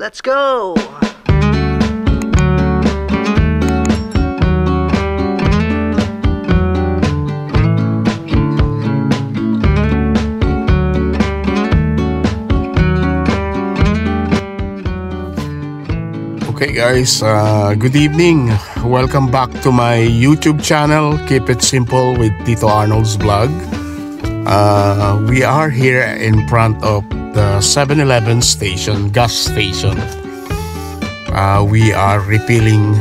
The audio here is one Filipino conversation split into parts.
Let's go! Okay guys, good evening. Welcome back to my YouTube channel, Keep It Simple with Tito Arnold's Vlog. We are here in front of the 7-Eleven station, gas station. We are refilling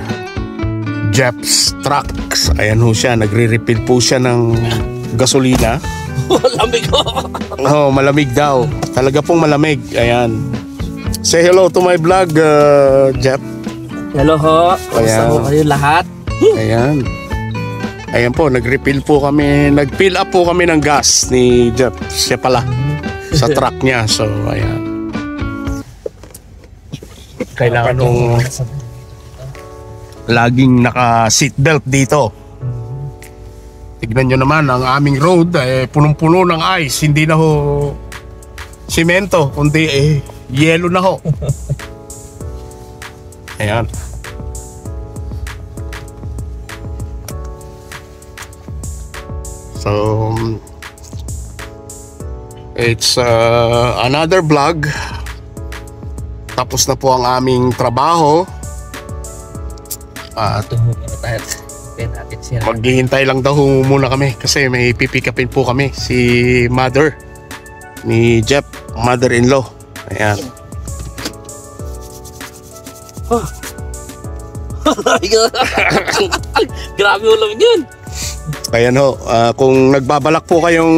Jeff's trucks. Ayan ho siya, nagre-refill po siya ng gasolina. Malamig ko! Oh, malamig daw. Talaga pong malamig. Ayan. Say hello to my vlog, Jeff. Hello ho! Kamusta po kayo lahat? Ayan. Ayan po, nag-refill po kami. Nag-fill up po kami ng gas ni Jeff. Siya pala. Sa truck niya. So, ayan. Kailangan kong laging naka-seatbelt dito. Tignan nyo naman, ang aming road punong-puno ng ice. Hindi na ho simento, kundi yelo na ho. Ayan. So it's another vlog. Tapos na po ang aming trabaho. At maghihintay lang daw muna kami kasi may pipick upin po kami si mother ni Jeff, mother-in-law. Ayan. Oh. Grabe ulam yun. Ayan ho, kung nagbabalak po kayong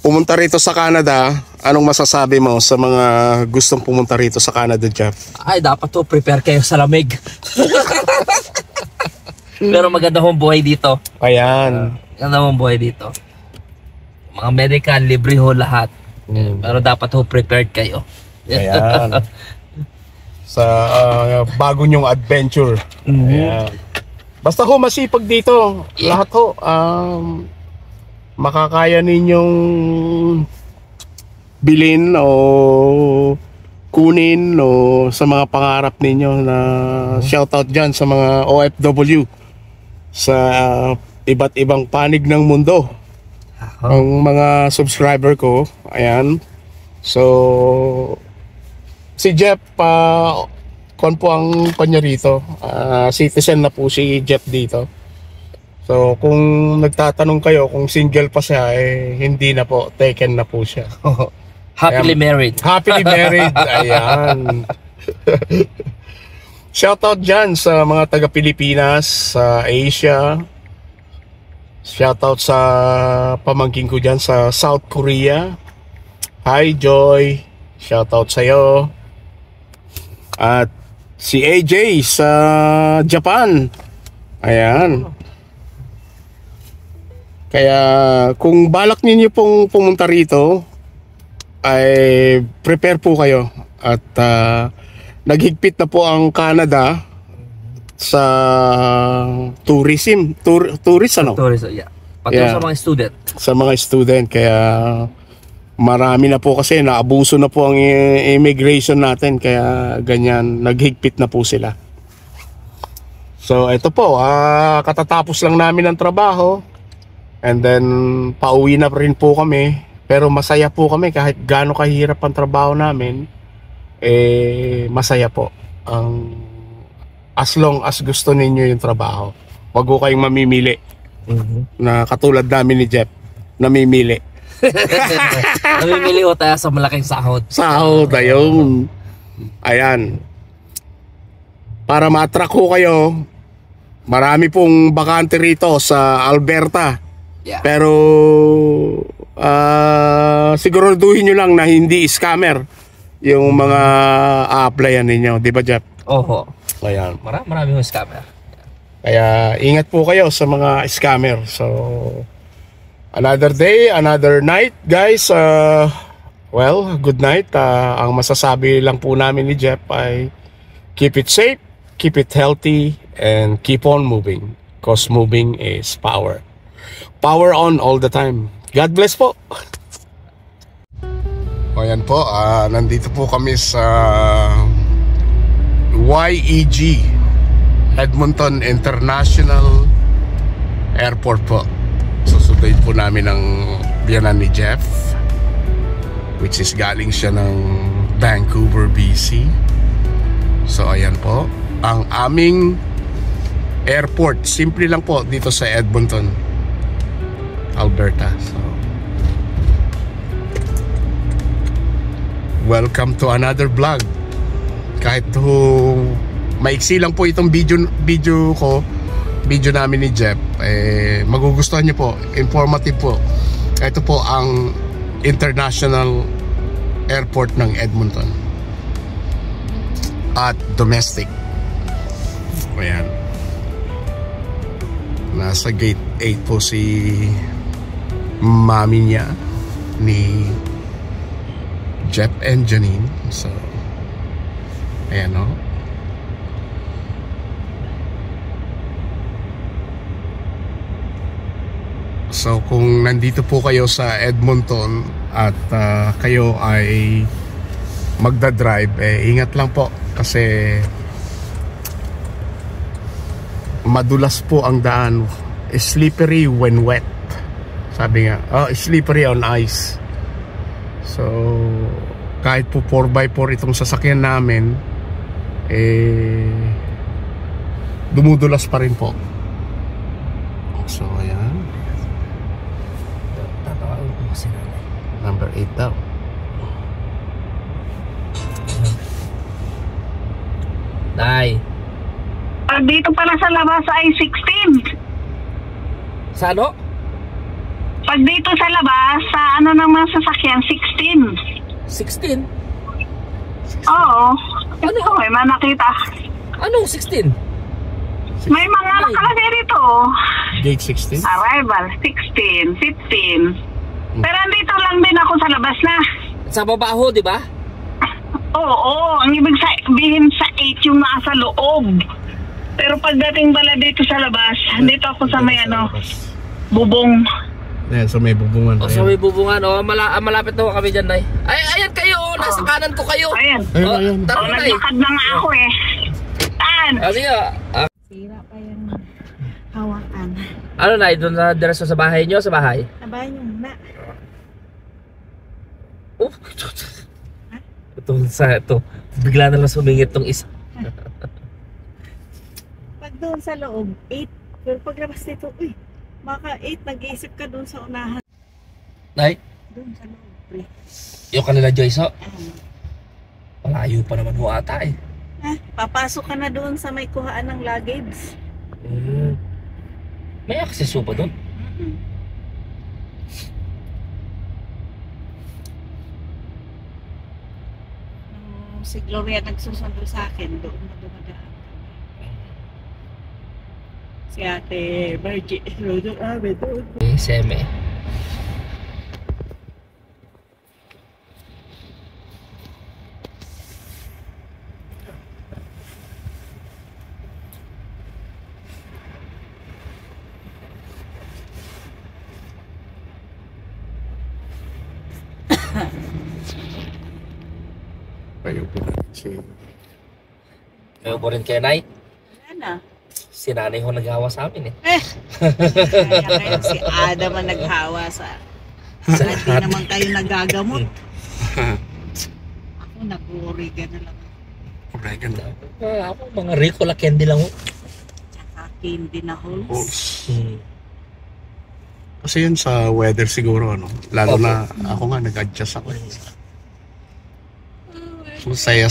pumunta rito sa Canada, anong masasabi mo sa mga gustong pumunta rito sa Canada, Jeff? Ay, dapat to prepare kayo sa lamig. Pero maganda hong buhay dito. Ayan. Maganda hong buhay dito. Mga medical, libre ho lahat. Pero dapat ho prepared kayo. Ayan. Sa bago nyong adventure. Ayan. Basta ho masipag dito. Lahat ho. Makakaya ninyong bilhin o kunin o sa mga pangarap ninyo na shoutout dyan sa mga OFW sa iba't ibang panig ng mundo. Ang mga subscriber ko, ayan. So si Jeff, kon po ang kanya rito, citizen na po si Jeff dito. So kung nagtatanong kayo kung single pa siya, hindi na po, taken na po siya. Happily married. Happily married. Ayan. Shoutout dyan sa mga taga Pilipinas, sa Asia. Shoutout sa pamangkin ko dyan sa South Korea. Hi Joy, shoutout sa'yo. At si AJ sa Japan. Ayan. Kaya kung balak ninyo pong pumunta rito, ay prepare po kayo. At naghigpit na po ang Canada sa tourism. Tourist ano? Tourist, yeah. Pati sa mga student. Sa mga student. Kaya marami na po kasi naabuso na po ang immigration natin. Kaya ganyan, naghigpit na po sila. So ito po, katatapos lang namin ng trabaho. And then pauwi na rin po kami. Pero masaya po kami kahit gaano kahirap ang trabaho namin. Masaya po. As long as gusto ninyo yung trabaho. Wag ko kayong mamimili. Na katulad namin ni Jeff, namimili. Namimili ko tayo sa malaking sahod. Sahod, ayun. Ayan. Para ma-attract ko kayo, marami pong bakante rito sa Alberta. Yeah. Pero siguraduhin nyo lang na hindi scammer yung mga a-applyan ninyo. Di ba, Jeff? Oho. Ayan. Marami yung scammer. Kaya ingat po kayo sa mga scammer. So another day, another night, guys. Well, good night. Ang masasabi lang po namin ni Jeff ay keep it safe, keep it healthy, and keep on moving. Because moving is power. Power on all the time. God bless po. O yan po, nandito po kami sa YEG Edmonton International Airport po. Susunduin po namin ang biyanan ni Jeff, which is galing siya ng Vancouver, BC. So ayan po ang aming airport. Simple lang po dito sa Edmonton, Alberta. So welcome to another vlog. Kahit maiksi lang po itong video namin ni Jeff, magugustuhan niyo po, informative po. Ito po ang international airport ng Edmonton at domestic. Ayan, nasa gate 8 po si mami niya ni Jeff and Janine. So ayan o. So kung nandito po kayo sa Edmonton at kayo ay magdadrive, ingat lang po kasi madulas po ang daan. Slippery when wet. Sabi nga, slippery on ice. So kahit po 4x4 itong sasakyan namin, dumudulas pa rin po. So ayan, number 8 daw. Nay, Dito pala sa labas ay 16. sa ano? Pag dito sa labas, sa ano ng mga sasakyan, 16. 16? Oo. Ano? May mga nakita. Anong 16? May mga nakalagay rito. Gate 16? Arrival, 16, 15. Pero andito lang din ako sa labas na. Sa baba ho, di ba? Oo, ang ibig sabihin sa 8 yung nasa loob. Pero pagdating bala dito sa labas, dito ako sa may bubong. Ayan, so may bubungan. O, sa may bubungan. O, malapit na ho kami dyan, Nay. Ay, ayan kayo. Nasa kanan ko kayo. Ayan. Ayun. Tara, Nay. Naglakad na nga ako eh. Saan? Sige. Sira pa yung hawakan. Ano, Nay? Doon na diretso sa bahay nyo? Sa bahay? Nabayan yung na. Oh. Ito. Bigla na lang sumingit tong isa. Pag doon sa loob, 8. Pero paglabas dito, maka 8, nag-iisip ka doon sa unahan. Nay? Doon sa loob, pre. Yung kanila Joyce, ho? Malayo pa naman ho ata eh. Papasok ka na doon sa may kuhaan ng luggage. May access ho ba doon? Si Gloria nagsusundo sa akin, doon na dumadaan kami. Si Ate Margie, doon doon. Seme. Kayo po Kayo po rin kayo, Nay? Wala na. Si nanay ho naghawa sa amin eh. Kaya si Adam ang naghawa sa... Hindi naman kayo nagagamot. Ako nag-uriga na lang. Oregon. Ako, mga Ricola candy lang ho. Tsaka candy na holes. Kasi yun sa weather siguro, no? Lalo na ako nga nag-adjust ako. Masaya